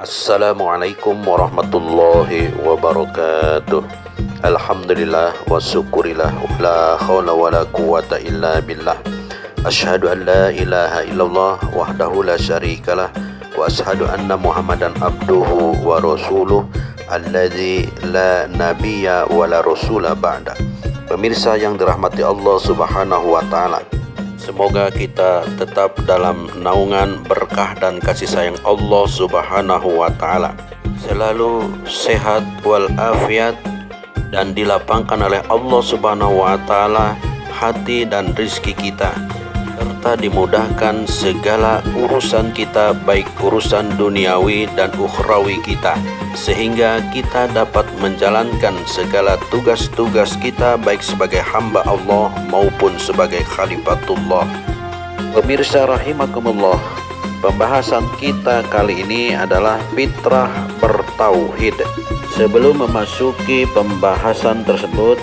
Assalamualaikum warahmatullahi wabarakatuh. Alhamdulillah wa syukurillah wa la hawla wa la quwata illa billah. Asyhadu an la ilaha illallah wahdahu la syarikalah wa asyhadu anna Muhammadan abduhu wa rasuluh alladzi la nabiyya wa la rasula ba'da. Pemirsa yang dirahmati Allah Subhanahu wa taala, semoga kita tetap dalam naungan berkah dan kasih sayang Allah Subhanahu wa taala, selalu sehat walafiat dan dilapangkan oleh Allah Subhanahu wa taala hati dan rizki kita, serta dimudahkan segala urusan kita, baik urusan duniawi dan ukhrawi kita, sehingga kita dapat menjalankan segala tugas-tugas kita baik sebagai hamba Allah maupun sebagai khalifatullah. Pemirsa rahimakumullah, pembahasan kita kali ini adalah fitrah bertauhid. Sebelum memasuki pembahasan tersebut,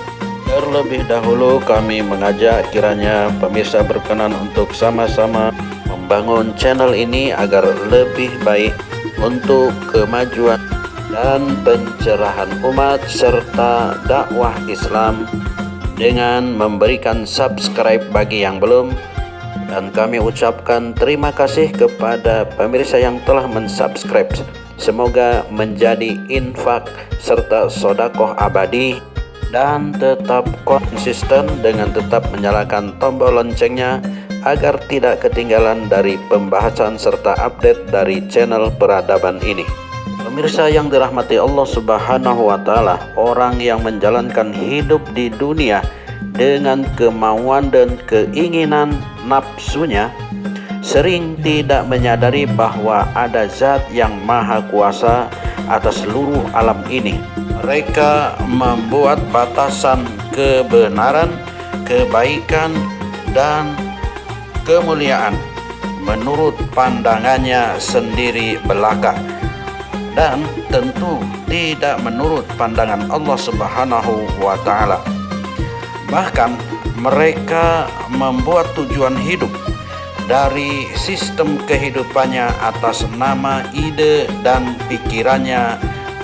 terlebih dahulu kami mengajak kiranya pemirsa berkenan untuk sama-sama membangun channel ini agar lebih baik untuk kemajuan dan pencerahan umat serta dakwah Islam dengan memberikan subscribe bagi yang belum. Dan kami ucapkan terima kasih kepada pemirsa yang telah mensubscribe. Semoga menjadi infak serta sodakoh abadi dan tetap konsisten dengan tetap menyalakan tombol loncengnya agar tidak ketinggalan dari pembahasan serta update dari channel peradaban ini. Pemirsa yang dirahmati Allah Subhanahu wa taala, orang yang menjalankan hidup di dunia dengan kemauan dan keinginan nafsunya sering tidak menyadari bahwa ada zat yang maha kuasa atas seluruh alam ini. Mereka membuat batasan kebenaran, kebaikan, dan kemuliaan menurut pandangannya sendiri belaka, dan tentu tidak menurut pandangan Allah Subhanahu wa taala. Bahkan mereka membuat tujuan hidup dari sistem kehidupannya atas nama ide dan pikirannya,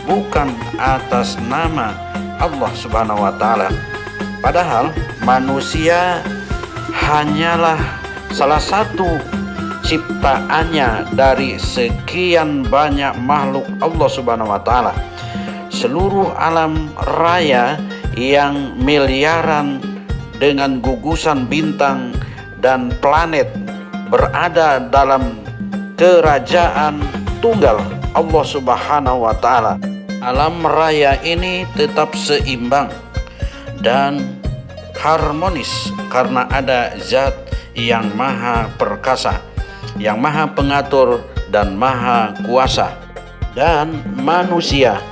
bukan atas nama Allah Subhanahu wa taala. Padahal manusia hanyalah salah satu ciptaannya dari sekian banyak makhluk Allah Subhanahu wa taala. Seluruh alam raya yang miliaran dengan gugusan bintang dan planet berada dalam kerajaan tunggal Allah Subhanahu wa taala. Alam raya ini tetap seimbang dan harmonis karena ada zat yang maha perkasa, yang maha pengatur dan maha kuasa. Dan manusia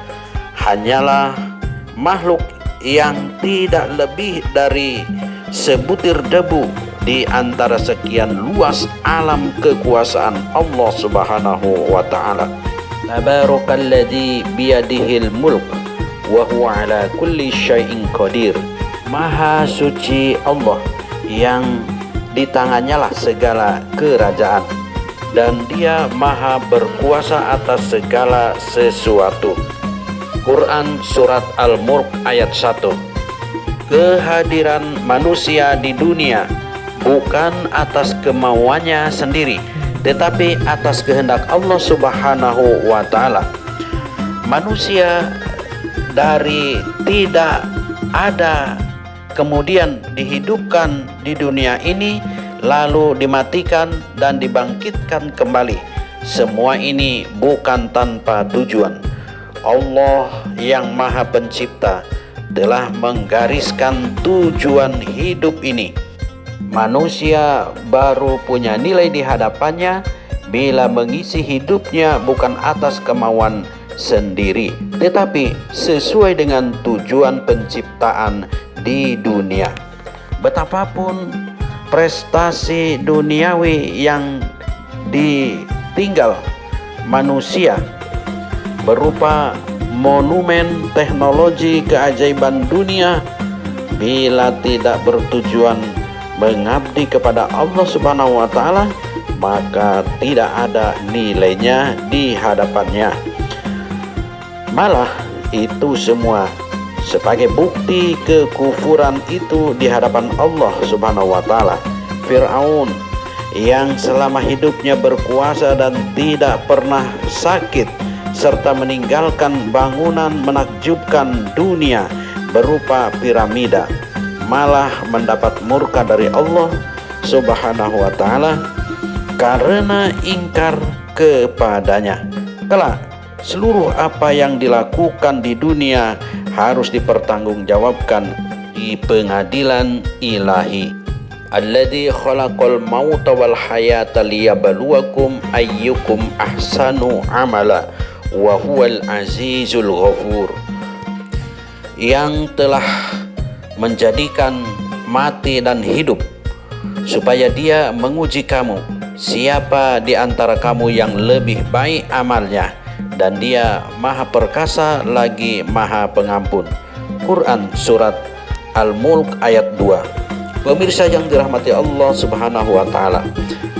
hanyalah makhluk yang tidak lebih dari sebutir debu di antara sekian luas alam kekuasaan Allah Subhanahu wa taala. Tabarakalladzi biyadihil mulk wa huwa ala kulli syai'in qadir. Maha suci Allah yang di tangannya lah segala kerajaan, dan Dia maha berkuasa atas segala sesuatu. Quran Surat Al-Mulk ayat 1. Kehadiran manusia di dunia bukan atas kemauannya sendiri, tetapi atas kehendak Allah Subhanahu wa taala. Manusia dari tidak ada kemudian dihidupkan di dunia ini, lalu dimatikan dan dibangkitkan kembali. Semua ini bukan tanpa tujuan. Allah yang maha pencipta telah menggariskan tujuan hidup ini. Manusia baru punya nilai di hadapannya bila mengisi hidupnya bukan atas kemauan sendiri, tetapi sesuai dengan tujuan penciptaan di dunia. Betapapun prestasi duniawi yang ditinggal manusia berupa monumen teknologi keajaiban dunia, bila tidak bertujuan mengabdi kepada Allah Subhanahu wa taala, maka tidak ada nilainya di hadapannya. Malah itu semua sebagai bukti kekufuran itu di hadapan Allah Subhanahu wa taala. Fir'aun yang selama hidupnya berkuasa dan tidak pernah sakit serta meninggalkan bangunan menakjubkan dunia berupa piramida, malah mendapat murka dari Allah Subhanahu wa taala karena ingkar kepadanya. Kelak seluruh apa yang dilakukan di dunia harus dipertanggungjawabkan di pengadilan ilahi. Alladzi khalaqal mauta wal hayata liyabluwakum ayyukum ahsanu amala wa huwal azizul ghafur. Yang telah menjadikan mati dan hidup supaya Dia menguji kamu siapa di antara kamu yang lebih baik amalnya, dan Dia Maha Perkasa lagi Maha Pengampun. Quran Surat Al-Mulk ayat 2. Pemirsa yang dirahmati Allah Subhanahu wa taala,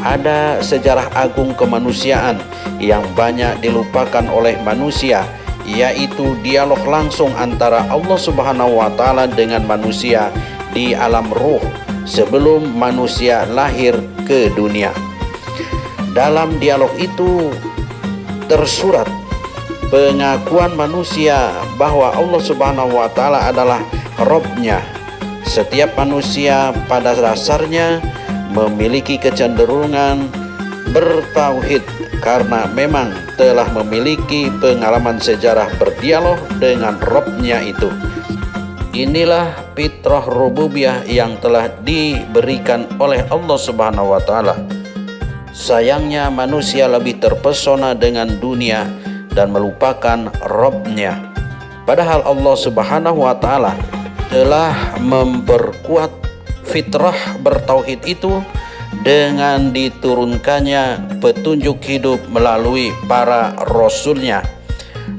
ada sejarah agung kemanusiaan yang banyak dilupakan oleh manusia, yaitu dialog langsung antara Allah Subhanahu wa taala dengan manusia di alam ruh sebelum manusia lahir ke dunia. Dalam dialog itu tersurat pengakuan manusia bahwa Allah Subhanahu wa taala adalah Rabb-nya. Setiap manusia pada dasarnya memiliki kecenderungan bertauhid karena memang telah memiliki pengalaman sejarah berdialog dengan Rabb-nya itu. Inilah fitrah rububiyah yang telah diberikan oleh Allah Subhanahu wa taala. Sayangnya manusia lebih terpesona dengan dunia dan melupakan Rabb-nya. Padahal Allah Subhanahu wa taala telah memperkuat fitrah bertauhid itu dengan diturunkannya petunjuk hidup melalui para rasulnya.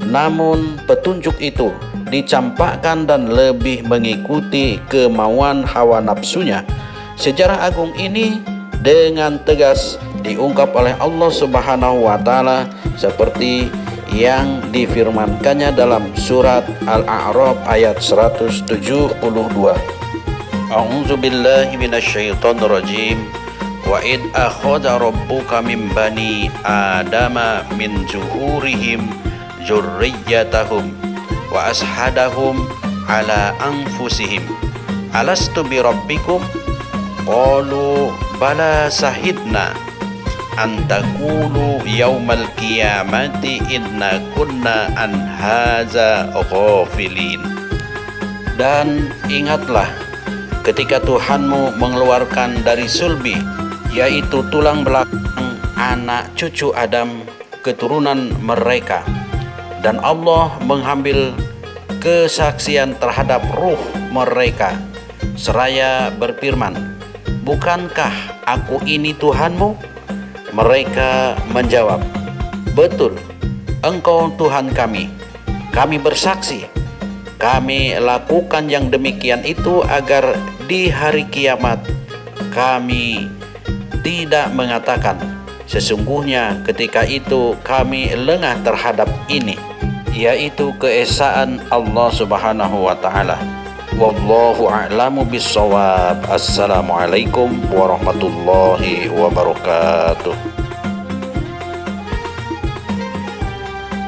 Namun petunjuk itu dicampakkan dan lebih mengikuti kemauan hawa nafsunya. Sejarah agung ini dengan tegas diungkap oleh Allah Subhanahu wa taala seperti yang difirmankannya dalam surat Al-A'raf ayat 172. A'udzu billahi minasyaitonir rajim. Wa id akhadha rabbuka min bani adama min zuhurihim dzurriyyatahum wa ashhadahum ala anfusihim alastu bi rabbikum qalu bala sahidna antakulu yaumal qiyamati inna kunna an haza ghafilin. Dan ingatlah ketika Tuhanmu mengeluarkan dari sulbi, yaitu tulang belakang anak cucu Adam keturunan mereka, dan Allah mengambil kesaksian terhadap ruh mereka seraya berfirman, bukankah aku ini Tuhanmu? Mereka menjawab, betul, Engkau Tuhan kami. Kami bersaksi, kami lakukan yang demikian itu agar di hari kiamat kami tidak mengatakan, sesungguhnya ketika itu kami lengah terhadap ini, yaitu keesaan Allah Subhanahu wa taala. Wallahu a'lamu bissawab. Assalamualaikum warahmatullahi wabarakatuh.